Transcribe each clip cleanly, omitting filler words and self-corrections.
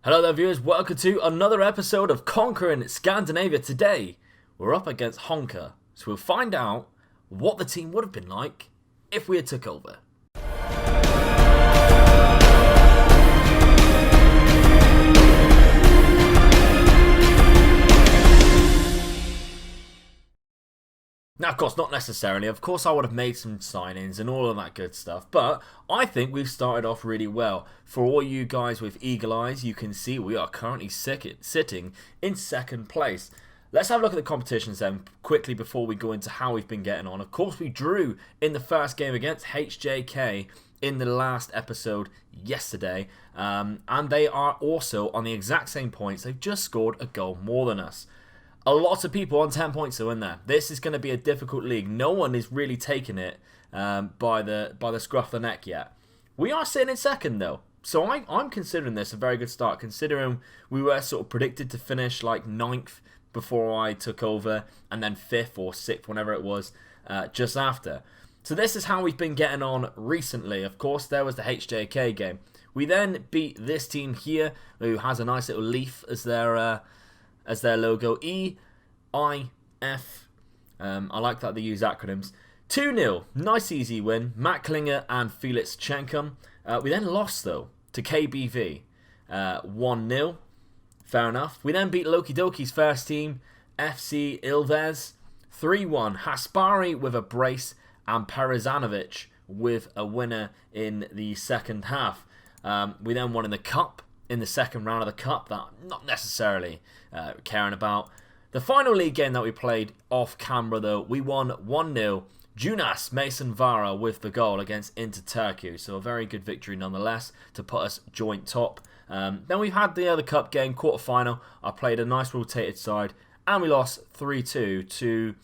Hello there viewers, welcome to another episode of Conquering Scandinavia. Today, we're up against Honka, so we'll find out what the team would have been like if we had took over. Now, of course, not necessarily. Of course, I would have made some signings and all of that good stuff. But I think we've started off really well. For all you guys with eagle eyes, you can see we are currently sitting in second place. Let's have a look at the competitions then quickly before we go into how we've been getting on. Of course, we drew in the first game against HJK in the last episode yesterday. And they are also on the exact same points. They've just scored a goal more than us. A lot of people on 10 points are in there. This is going to be a difficult league. No one is really taking it by the scruff of the neck yet. We are sitting in second though. So I'm considering this a very good start, considering we were sort of predicted to finish like 9th before I took over, and then 5th or 6th, whenever it was, just after. So this is how we've been getting on recently. Of course, there was the HJK game. We then beat this team here, who has a nice little leaf as their logo, EIF. I like that they use acronyms. 2-0, nice easy win. Matt Klinger and Felix Chenkum. We then lost though to KBV, 1-0. Fair enough. We then beat Loki Doki's first team, FC Ilves, 3-1. Haspari with a brace and Perizanovic with a winner in the second half. We then won in the cup. In the second round of the cup, that I'm not necessarily caring about. The final league game that we played off camera though, we won 1-0. Jonas Mason Vara with the goal against Inter Turku, so a very good victory nonetheless to put us joint top. Then we've had the other cup game, quarter final. I played a nice rotated side and we lost 3-2 to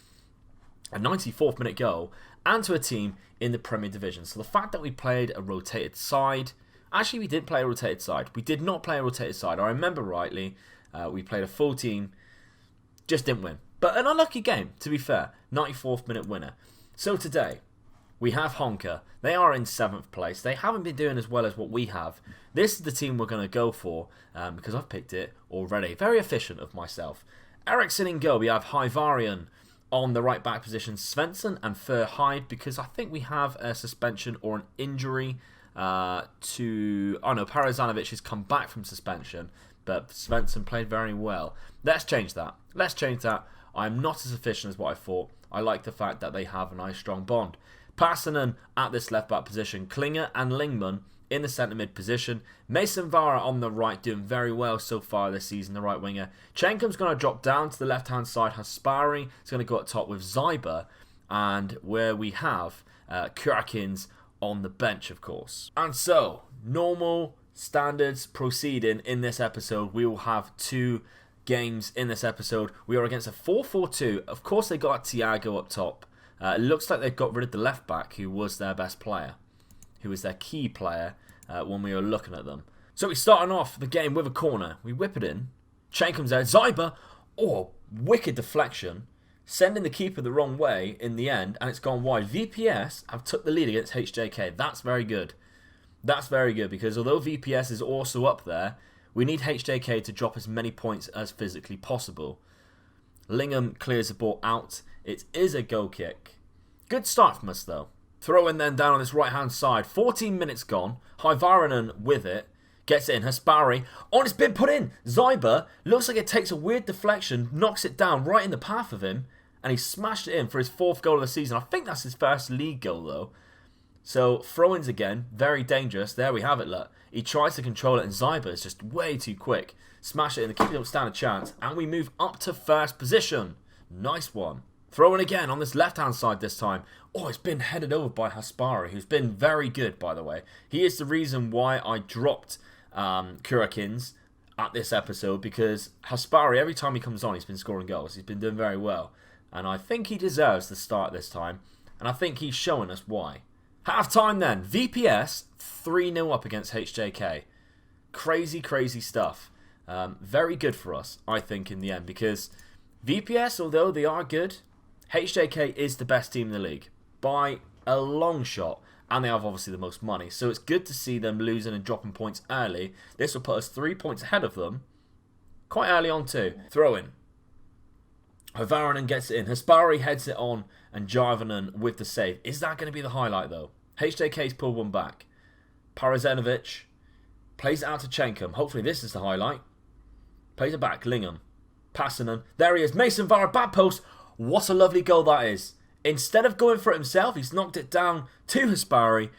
a 94th minute goal and to a team in the Premier Division. So the fact that we played a rotated side. Actually, we did play a rotated side. We did not play a rotated side. I remember rightly. We played a full team. Just didn't win. But an unlucky game, to be fair. 94th minute winner. So today, we have Honka. They are in 7th place. They haven't been doing as well as what we have. This is the team we're going to go for because I've picked it already. Very efficient of myself. Eriksson in goal. We have Hyvarian on the right back position. Svensson and Furhide because I think we have a suspension or an injury. Perizanovic has come back from suspension, but Svensson played very well. Let's change that. I'm not as efficient as what I thought. I like the fact that they have a nice strong bond. Passanen at this left back position, Klinger and Lingman in the centre mid position, Mason Vara on the right doing very well so far this season, the right winger. Chenkum's going to drop down to the left hand side. Haspari is going to go up top with Zyber, and where we have Kurakins on the bench, of course. And so, normal standards proceeding in this episode. We will have 2 games in this episode. We are against a 4-4-2. Of course, they got Thiago up top. It looks like they've got rid of the left back, who was their best player, who was their key player when we were looking at them. So we're starting off the game with a corner. We whip it in. Chain comes out. Zyber, wicked deflection. Sending the keeper the wrong way in the end, and it's gone wide. VPS have took the lead against HJK. That's very good. That's very good because although VPS is also up there, we need HJK to drop as many points as physically possible. Lingham clears the ball out. It is a goal kick. Good start from us though. Throw in then down on this right hand side. 14 minutes gone. Hyvarainen with it. Gets it in. Haspari. It's been put in. Zyber looks like it takes a weird deflection, knocks it down right in the path of him, and he smashed it in for his 4th goal of the season. I think that's his first league goal though. So throw-ins again, very dangerous. There we have it, look. He tries to control it and Zyber is just way too quick. Smash it in, the keeper don't stand a chance, and we move up to first position. Nice one. Throw in again on this left-hand side this time. It's been headed over by Haspari, who's been very good, by the way. He is the reason why I dropped Kurakins at this episode, because Haspari, every time he comes on, he's been scoring goals. He's been doing very well. And I think he deserves the start this time. And I think he's showing us why. Half time then. VPS 3-0 up against HJK. Crazy, crazy stuff. Very good for us, I think, in the end. Because VPS, although they are good, HJK is the best team in the league. By a long shot. and they have obviously the most money. So it's good to see them losing and dropping points early. This will put us 3 points ahead of them quite early on too. Throw in. Hovarainen gets it in. Haspari heads it on, and Jarvanen with the save. Is that going to be the highlight though? HJK's pulled one back. Parazenovic plays it out to Chenkum. Hopefully this is the highlight. Plays it back. Lingham. Passanen. There he is. Mason Vara, back post. What a lovely goal that is. Instead of going for it himself, he's knocked it down to Haspari,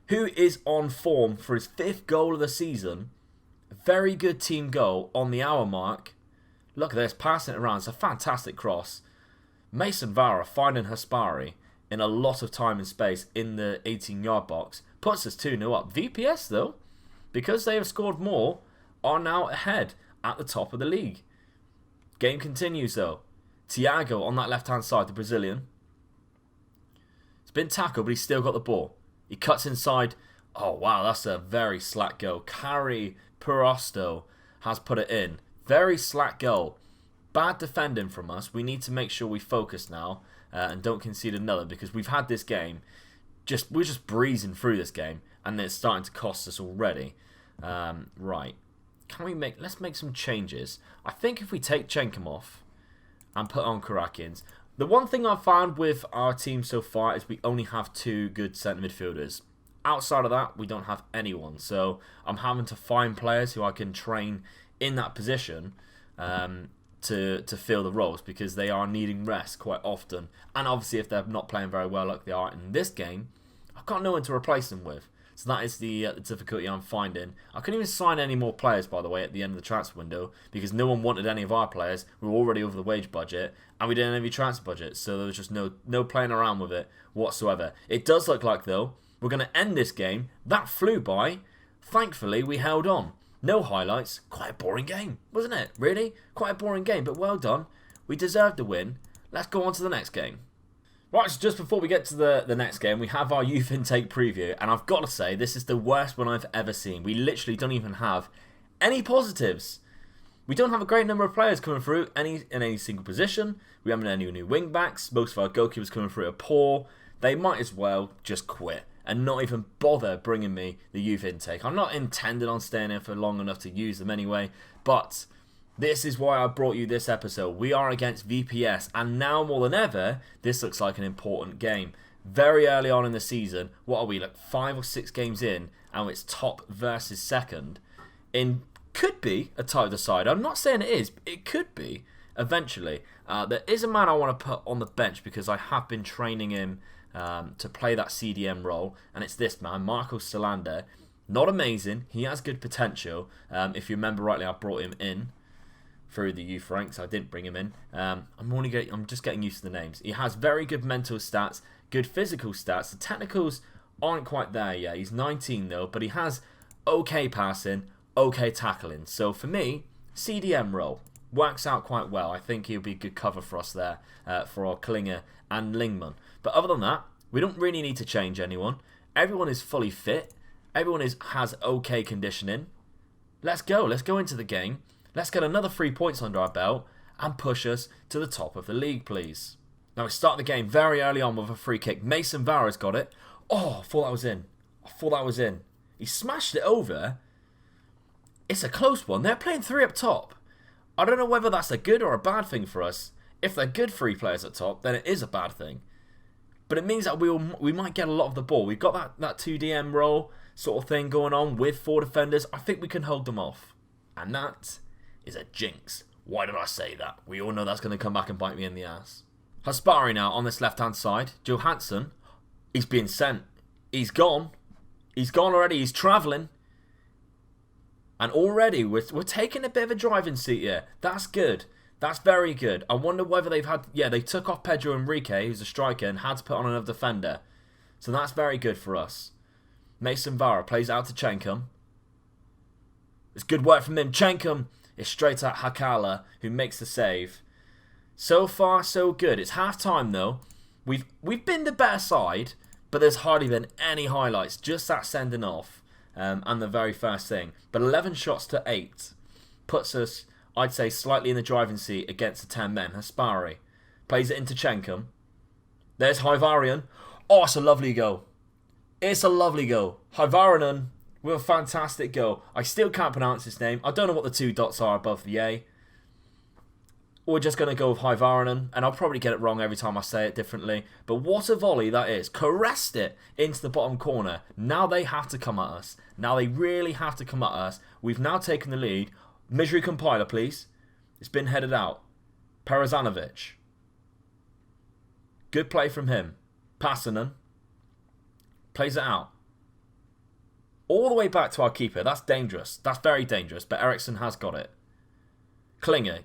who is on form for his 5th goal of the season. Very good team goal on the hour mark. Look at this, passing it around. It's a fantastic cross. Mason Vara finding Haspari in a lot of time and space in the 18-yard box. Puts us 2-0 up. VPS, though, because they have scored more, are now ahead at the top of the league. Game continues, though. Thiago on that left-hand side, the Brazilian. He's been tackled, but he's still got the ball. He cuts inside. Oh, wow, that's a very slack goal. Kari Purosto has put it in. Very slack goal. Bad defending from us. We need to make sure we focus now and don't concede another, because we've had this game. We're just breezing through this game, and it's starting to cost us already. Right. Let's make some changes. I think if we take Chenkum off and put on Karakins. The one thing I've found with our team so far is we only have 2 good centre midfielders. Outside of that, we don't have anyone. So I'm having to find players who I can train in that position to fill the roles, because they are needing rest quite often. And obviously if they're not playing very well like they are in this game, I've got no one to replace them with. So that is the difficulty I'm finding. I couldn't even sign any more players, by the way, at the end of the transfer window, because no one wanted any of our players. We were already over the wage budget, and we didn't have any transfer budget, so there was just no playing around with it whatsoever. It does look like, though, we're going to end this game. That flew by. Thankfully, we held on. No highlights. Quite a boring game, wasn't it? Really? Quite a boring game, but well done. We deserved the win. Let's go on to the next game. Right, so just before we get to the next game, we have our youth intake preview, and I've got to say, this is the worst one I've ever seen. We literally don't even have any positives. We don't have a great number of players coming through in any single position. We haven't any new wing backs. Most of our goalkeepers coming through are poor. They might as well just quit and not even bother bringing me the youth intake. I'm not intended on staying here for long enough to use them anyway, but this is why I brought you this episode. We are against VPS, and now more than ever, this looks like an important game. Very early on in the season, what are we, like 5 or 6 games in, and it's top versus second. Could be a title decider. I'm not saying it is, but it could be eventually. There is a man I want to put on the bench, because I have been training him to play that CDM role, and it's this man, Marco Solander. Not amazing. He has good potential. If you remember rightly, I brought him in through the youth ranks. I didn't bring him in. I'm just getting used to the names. He has very good mental stats, good physical stats. The technicals aren't quite there yet. He's 19 though, but he has okay passing, okay tackling. So for me, CDM role works out quite well. I think he'll be good cover for us there, for our Klinger and Lingman. But other than that, we don't really need to change anyone. Everyone is fully fit. Everyone has okay conditioning. Let's go. Let's go into the game. Let's get another 3 points under our belt and push us to the top of the league, please. Now we start the game very early on with a free kick. Mason Vara's got it. Oh, I thought that was in. He smashed it over. It's a close one. They're playing 3 up top. I don't know whether that's a good or a bad thing for us. If they're good 3 players at top, then it is a bad thing. But it means that we might get a lot of the ball. We've got that 2DM role sort of thing going on with 4 defenders. I think we can hold them off. And that is a jinx. Why did I say that? We all know that's going to come back and bite me in the ass. Haspari now on this left-hand side. Johansson, he's being sent. He's gone. He's gone already. He's travelling. And already we're taking a bit of a driving seat here. That's good. That's very good. I wonder whether they've had... Yeah, they took off Pedro Enrique, who's a striker, and had to put on another defender. So that's very good for us. Mason Vara plays out to Chenkum. It's good work from him. Chenkum is straight at Hakala, who makes the save. So far, so good. It's half-time, though. We've been the better side, but there's hardly been any highlights. Just that sending off and the very first thing. But 11 shots to 8 puts us, I'd say, slightly in the driving seat against the 10 men. Haspari plays it into Chenkum. There's Hyvarian. Oh, it's a lovely goal. It's a lovely goal. Hyvarainen with a fantastic goal. I still can't pronounce his name. I don't know what the 2 dots are above the A. We're just going to go with Hyvarainen, and I'll probably get it wrong every time I say it differently. But what a volley that is. Caressed it into the bottom corner. Now they have to come at us. Now they really have to come at us. We've now taken the lead. Misery compiler, please. It's been headed out. Perazanovic. Good play from him. Passanen. Plays it out. All the way back to our keeper. That's dangerous. That's very dangerous. But Eriksson has got it. Klinger.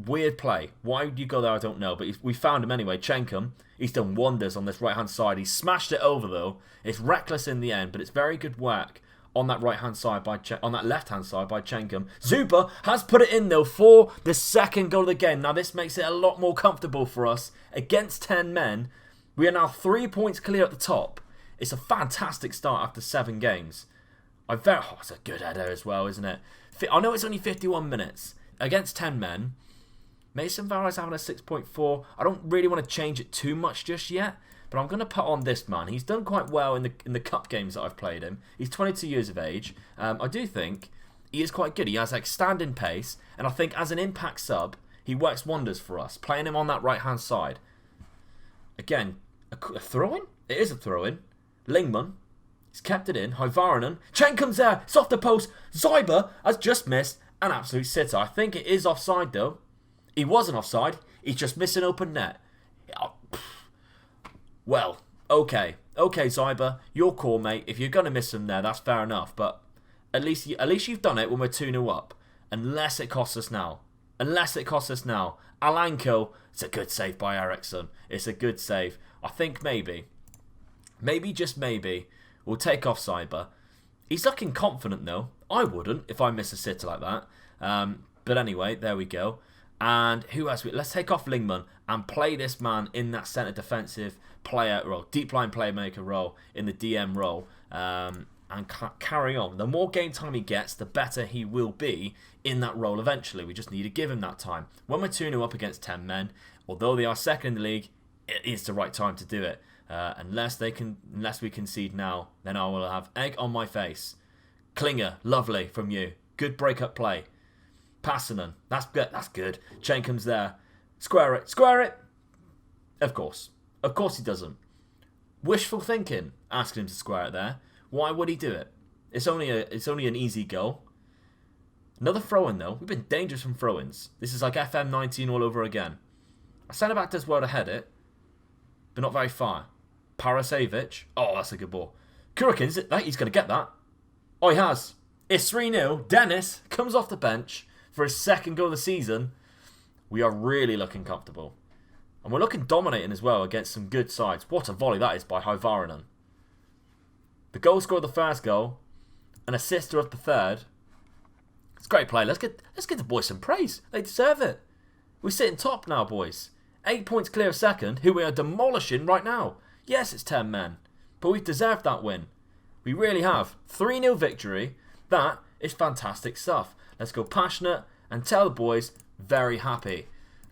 Weird play. Why would you go there, I don't know. But we found him anyway. Chenkum. He's done wonders on this right-hand side. He smashed it over, though. It's reckless in the end. But it's very good work on that right-hand side by on that left-hand side by Chenkum. Zuber has put it in, though, for the second goal of the game. Now, this makes it a lot more comfortable for us. Against 10 men, we are now 3 points clear at the top. It's a fantastic start after 7 games. It's a good header as well, isn't it? I know it's only 51 minutes. Against 10 men, Mason Varley's having a 6.4. I don't really want to change it too much just yet, but I'm going to put on this man. He's done quite well in the cup games that I've played him. He's 22 years of age. I do think he is quite good. He has like standing pace, and I think as an impact sub, he works wonders for us. Playing him on that right-hand side. Again, a throw-in? It is a throw-in. Lingman. He's kept it in. Hyvarainen. Chen comes there. It's off the post. Zyber has just missed an absolute sitter. I think it is offside, though. He wasn't offside. He's just missing open net. Well, okay. Okay, Zyber. Your call, mate. If you're going to miss him there, that's fair enough. But at least you've done it when we're 2-0 up. Unless it costs us now. Alanko. It's a good save by Eriksson. It's a good save. I think maybe, just maybe, we'll take off Zyber. He's looking confident, though. I wouldn't if I miss a sitter like that. But anyway, there we go. And who else? Let's take off Lingman and play this man in that centre defensive player role, deep line playmaker role, in the DM role, and carry on. The more game time he gets, the better he will be in that role eventually. We just need to give him that time. When we're 2-0 up against 10 men, although they are second in the league, it is the right time to do it. Unless we concede now, then I will have egg on my face. Klinger, lovely from you. Good break-up play. Passanen, that's good. Chenkum's there. Square it. Of course he doesn't. Wishful thinking, asking him to square it there. Why would he do it? It's only an easy goal. Another throw-in though. We've been dangerous from throw-ins. This is like FM19 all over again. Our centre-back does well to head it, but not very far. Parasevic. Oh, that's a good ball. Kurikins, he's going to get that. Oh, he has. It's 3-0. Dennis comes off the bench for his second goal of the season. We are really looking comfortable. And we're looking dominating as well against some good sides. What a volley that is by Hyvarainen. The goal scored the first goal. An assister of the third. It's great play. Let's get the boys some praise. They deserve it. We're sitting top now, boys. 8 points clear of second, who we are demolishing right now. Yes, it's 10 men. But we've deserved that win. We really have. 3-0 victory. That is fantastic stuff. Let's go passionate and tell the boys very happy.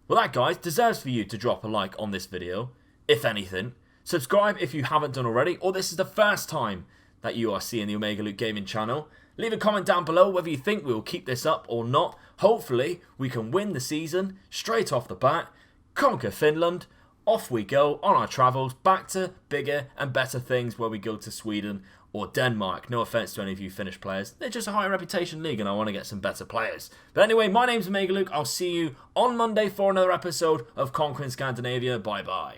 Well, that, guys, deserves for you to drop a like on this video, if anything. Subscribe if you haven't done already, or this is the first time that you are seeing the Omega Luke Gaming channel. Leave a comment down below whether you think we will keep this up or not. Hopefully, we can win the season straight off the bat, conquer Finland. Off we go on our travels back to bigger and better things where we go to Sweden or Denmark. No offence to any of you Finnish players. They're just a higher reputation league and I want to get some better players. But anyway, my name's Omega Luke. I'll see you on Monday for another episode of Conquest Scandinavia. Bye-bye.